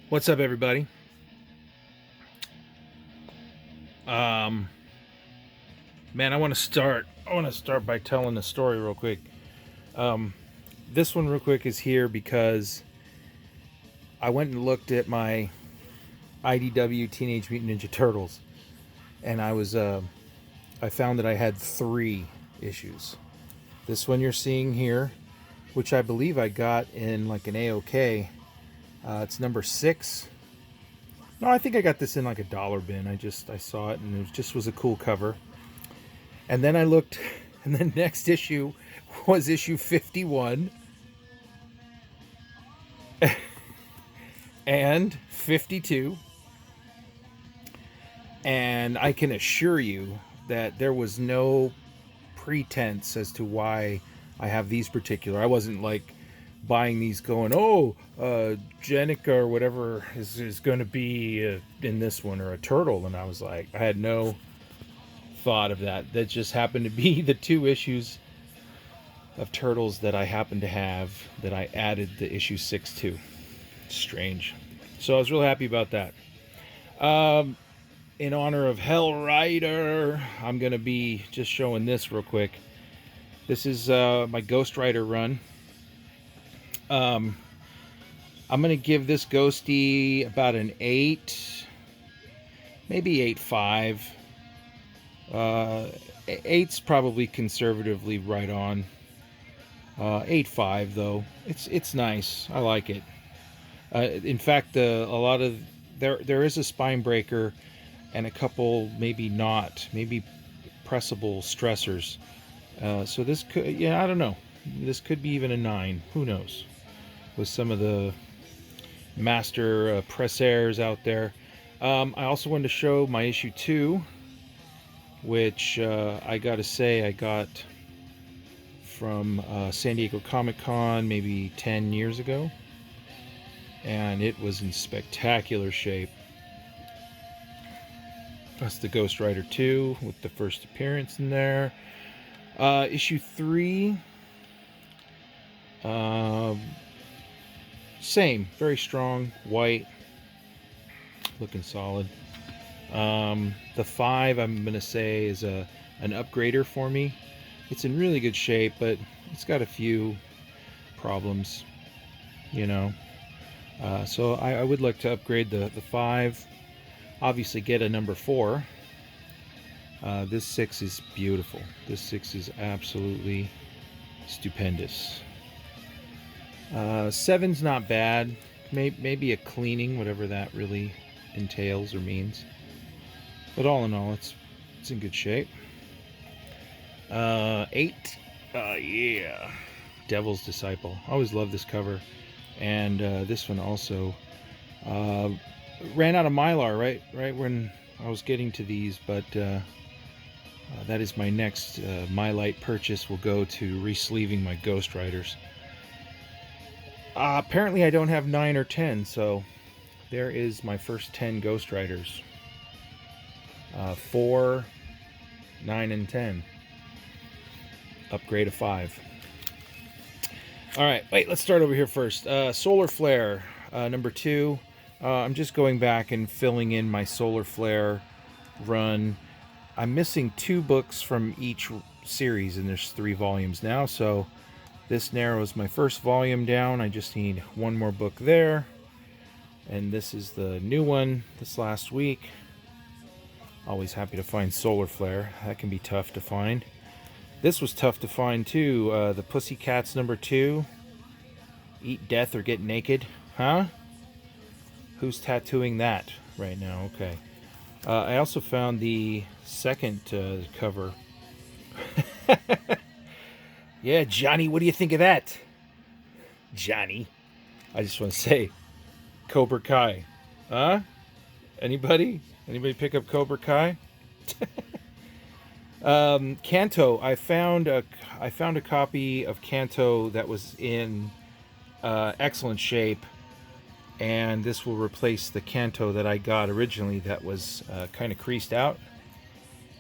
What's up, everybody? Um, man, I want to start. By telling a story real quick. Um, this one real quick is here because I went and looked at my IDW Teenage Mutant Ninja Turtles, and I found that I had 3 issues. This one you're seeing here, which I believe I got in like an AOK. It's number 6. No, I think I got this in like a dollar bin. I saw it and it was a cool cover. And then I looked, and the next issue was issue 51 and 52. And I can assure you that there was no pretense as to why I have these particular. I wasn't like buying these going, Jenica or whatever is going to be in this one, or a turtle. And I was like, I had no thought of that. That just happened to be the 2 issues of Turtles that I happened to have that I added the issue 6 to. Strange. So I was real happy about that. In honor of Hell Rider, I'm going to be just showing this real quick. This is my Ghost Rider run. I'm going to give this Ghosty about an 8, maybe 8.5. 8's probably conservatively right on. 8.5 though. It's nice. I like it. In fact, a lot of there is a spine breaker and a couple maybe pressable stressors. So this could, I don't know. This could be even a 9. Who knows? With some of the master pressers out there. I also wanted to show my issue 2, which I gotta say I got from San Diego Comic-Con maybe 10 years ago, and it was in spectacular shape. That's the Ghost Rider 2 with the first appearance in there. Issue 3, same, very strong, white, looking solid. The 5, I'm going to say, is an upgrader for me. It's in really good shape, but it's got a few problems, So I would like to upgrade the 5. Obviously get a number 4. This 6 is beautiful. This 6 is absolutely stupendous. 7's not bad. Maybe a cleaning, whatever that really entails or means. But all in all, it's in good shape. 8. Yeah. Devil's Disciple. I always love this cover. And this one also ran out of Mylar right when I was getting to these. But that is my next Mylite purchase. Will go to resleeving my Ghost Riders. Apparently I don't have 9 or 10. So there is my first 10 Ghost Riders. 4, 9, and 10. Upgrade of 5. Alright, wait, let's start over here first. Solar Flare, number 2. I'm just going back and filling in my Solar Flare run. I'm missing 2 books from each series, and there's 3 volumes now, so this narrows my first volume down. I just need 1 more book there. And this is the new one this last week. Always happy to find Solar Flare. That can be tough to find. This was tough to find too. The Pussycats number 2. Eat Death or Get Naked. Huh? Who's tattooing that right now? Okay. I also found the second cover. Yeah, Johnny, what do you think of that? Johnny. I just want to say, Cobra Kai. Huh? Anybody? Anybody pick up Cobra Kai? Kanto. I found a copy of Kanto that was in excellent shape, and this will replace the Kanto that I got originally that was kind of creased out.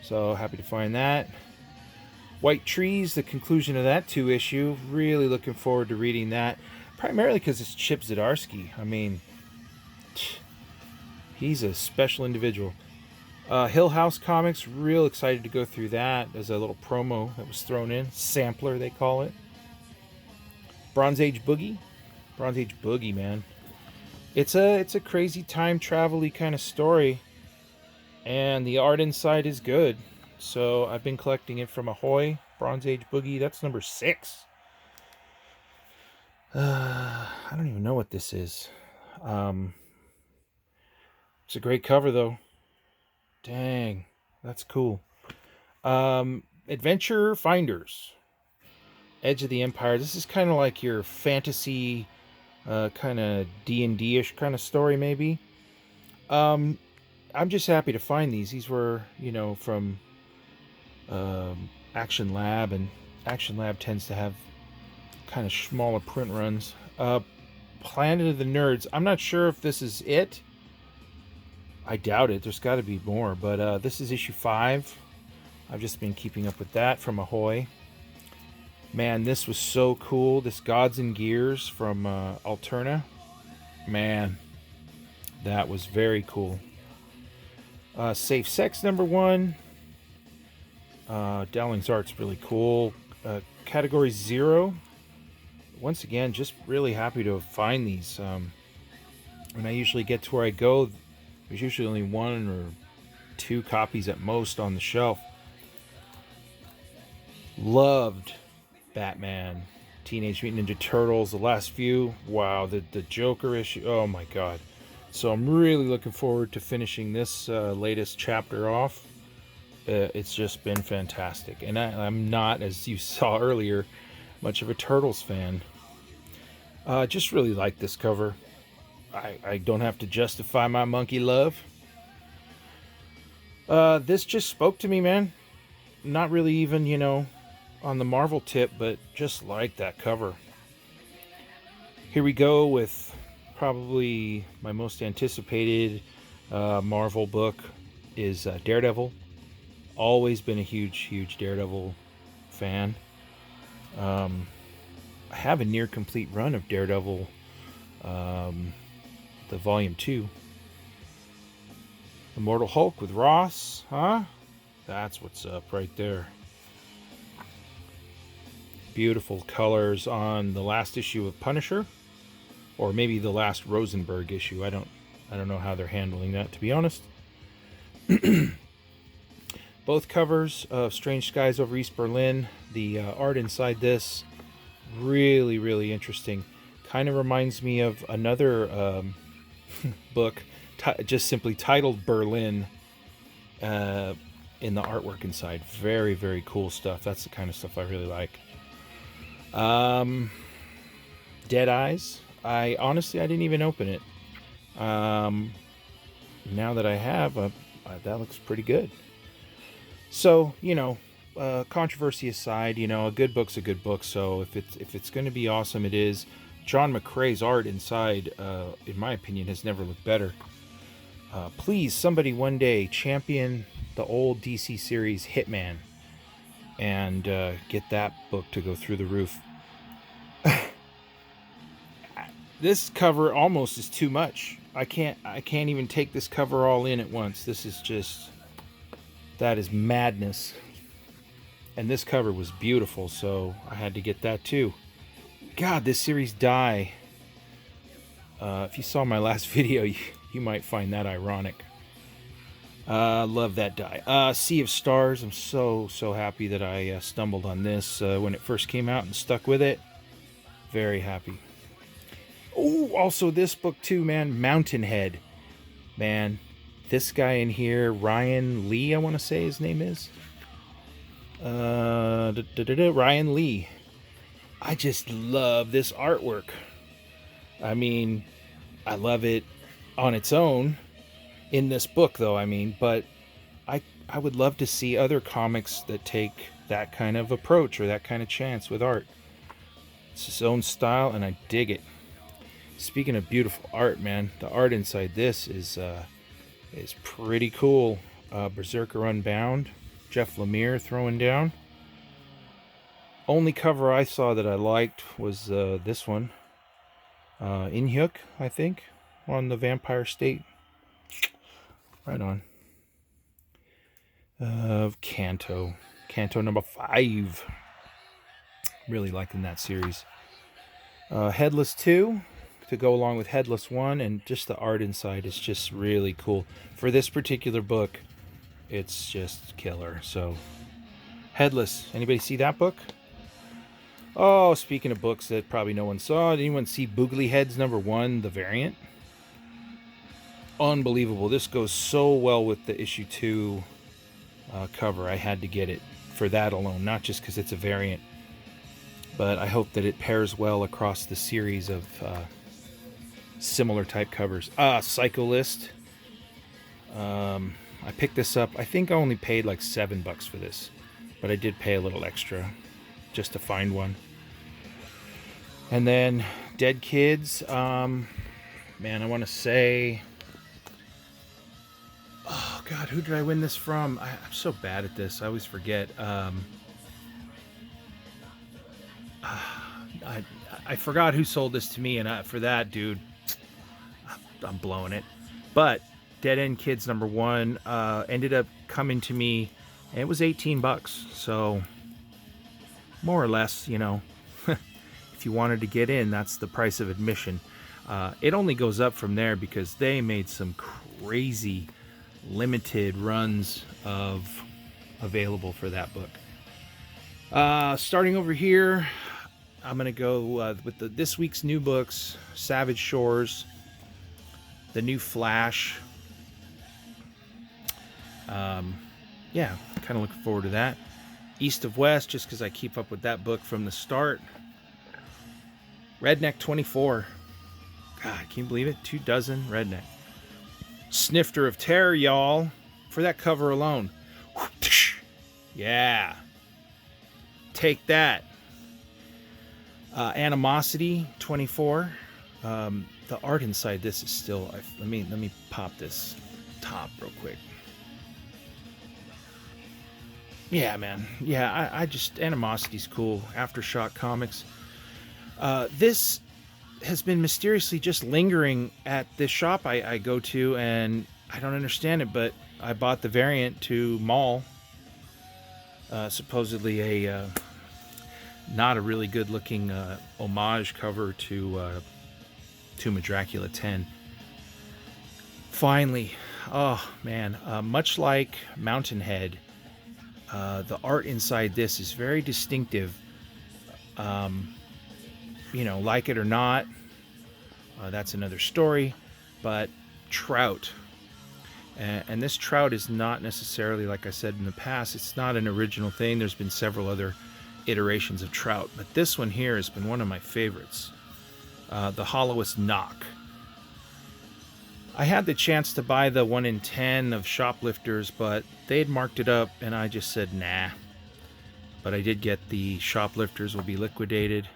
So happy to find that. White Trees, the conclusion of that 2 issue. Really looking forward to reading that. primarily because it's Chip Zdarsky. I mean, he's a special individual. Hill House Comics, real excited to go through that. There's a little promo that was thrown in. Sampler, they call it. Bronze Age Boogie. Bronze Age Boogie, man. It's a crazy time travel-y kind of story. And the art inside is good. So I've been collecting it from Ahoy. Bronze Age Boogie, that's number 6. I don't even know what this is. It's a great cover, though. Dang, that's cool. Adventure Finders. Edge of the Empire. This is kind of like your fantasy, kind of D&D-ish kind of story, maybe. I'm just happy to find these. These were, from Action Lab, and Action Lab tends to have kind of smaller print runs. Planet of the Nerds. I'm not sure if this is it. I doubt it. There's got to be more. But this is issue 5. I've just been keeping up with that from Ahoy. Man, this was so cool. This Gods and Gears from Alterna. Man, that was very cool. Safe Sex number 1. Dowling's art's really cool. Category 0. Once again, just really happy to find these. When I usually get to where I go, there's usually only 1 or 2 copies at most on the shelf. Loved Batman, Teenage Mutant Ninja Turtles, the last few. Wow, the Joker issue. Oh my god. So I'm really looking forward to finishing this latest chapter off. It's just been fantastic. And I'm not, as you saw earlier, much of a Turtles fan. Just really like this cover. I don't have to justify my monkey love. This just spoke to me, man. Not really even, on the Marvel tip, but just like that cover. Here we go with probably my most anticipated Marvel book is Daredevil. Always been a huge Daredevil fan. I have a near complete run of Daredevil, the volume 2. Immortal Hulk with Ross, huh? That's what's up right there. Beautiful colors on the last issue of Punisher, or maybe the last Rosenberg issue. I don't know how they're handling that, to be honest. Both covers of Strange Skies Over East Berlin. The art inside this, really interesting. Kind of reminds me of another book, just simply titled Berlin, in the artwork inside. Very cool stuff. That's the kind of stuff I really like. Dead Eyes. I didn't even open it. Now that I have, that looks pretty good. So, controversy aside, a good book's a good book. So if it's going to be awesome, it is. John McCrae's art inside, in my opinion, has never looked better. Please, somebody one day champion the old DC series Hitman and get that book to go through the roof. This cover almost is too much. I can't even take this cover all in at once. This is just, that is madness. And this cover was beautiful, so I had to get that too. God, this series Die. If you saw my last video, you might find that ironic. Love that Die. Sea of Stars. I'm so happy that I stumbled on this when it first came out and stuck with it. Very happy. Oh, also this book too, man. Mountainhead. Man, this guy in here, Ryan Lee, I want to say his name is. Ryan Lee. I just love this artwork. I mean, I love it on its own. In this book, though, but I would love to see other comics that take that kind of approach or that kind of chance with art. It's his own style, and I dig it. Speaking of beautiful art, man, the art inside this is pretty cool. Berserker Unbound, Jeff Lemire throwing down. Only cover I saw that I liked was this one. Inhyuk, I think, on the Vampire State. Right on. Kanto. Kanto number 5. Really liking that series. Headless 2 to go along with Headless 1, and just the art inside is just really cool. For this particular book, it's just killer. So, Headless. Anybody see that book? Oh, speaking of books that probably no one saw, did anyone see Boogly Heads number 1, the variant? Unbelievable. This goes so well with the issue 2 cover. I had to get it for that alone, not just because it's a variant, but I hope that it pairs well across the series of similar type covers. Psycholist. I picked this up. I think I only paid like $7 for this, but I did pay a little extra just to find one. And then Dead Kids. Man, I want to say... Oh, God, who did I win this from? I'm so bad at this. I always forget. I forgot who sold this to me, and for that, dude, I'm blowing it. But Dead End Kids number 1 ended up coming to me, and it was $18. So more or less, you know, if you wanted to get in, that's the price of admission. It only goes up from there because they made some crazy limited runs of available for that book. Starting over here, I'm gonna go with this week's new books: Savage Shores, the new Flash. Yeah, kind of looking forward to that. East of West, just because I keep up with that book from the start. Redneck 24. God, can you believe it? 24 Redneck. Snifter of Terror, y'all. For that cover alone. Yeah. Take that. Animosity 24. The art inside this is still... Let me pop this top real quick. Yeah, man. Yeah, I just... Animosity's cool. Aftershock Comics. This has been mysteriously just lingering at this shop I go to, and I don't understand it, but I bought the variant to Mall. Supposedly a not a really good looking homage cover to Tomb of Dracula 10. Finally, oh man, much like Mountainhead, the art inside this is very distinctive. You know, like it or not, that's another story. But Trout, and this Trout is not necessarily, like I said in the past, it's not an original thing. There's been several other iterations of Trout, but this one here has been one of my favorites. The Hollowest Knock. I had the chance to buy the 1 in 10 of Shoplifters, but they had marked it up, and I just said nah. But I did get the Shoplifters Will Be Liquidated.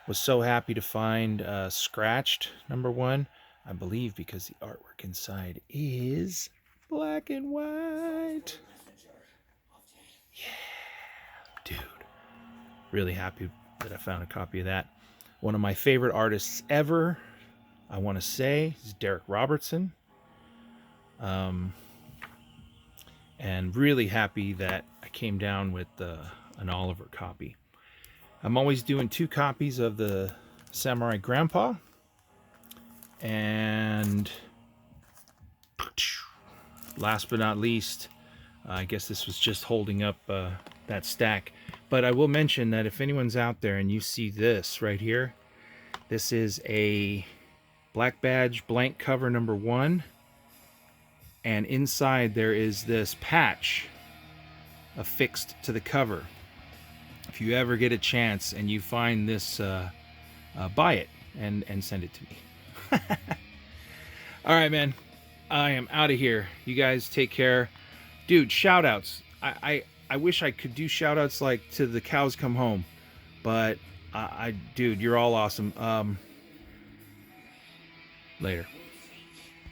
Was so happy to find Scratched number 1, I believe, because the artwork inside is black and white. Yeah, dude. Really happy that I found a copy of that. One of my favorite artists ever, I want to say, is Derek Robertson. And really happy that I came down with an Oliver copy. I'm always doing 2 copies of the Samurai Grandpa. And last but not least, I guess this was just holding up that stack. But I will mention that if anyone's out there and you see this right here, this is a Black Badge blank cover number 1. And inside there is this patch affixed to the cover. If you ever get a chance and you find this, buy it and send it to me. All right, man. I am out of here. You guys take care. Dude, shout outs. I wish I could do shout outs like to the Cows Come Home, but dude, you're all awesome. Later.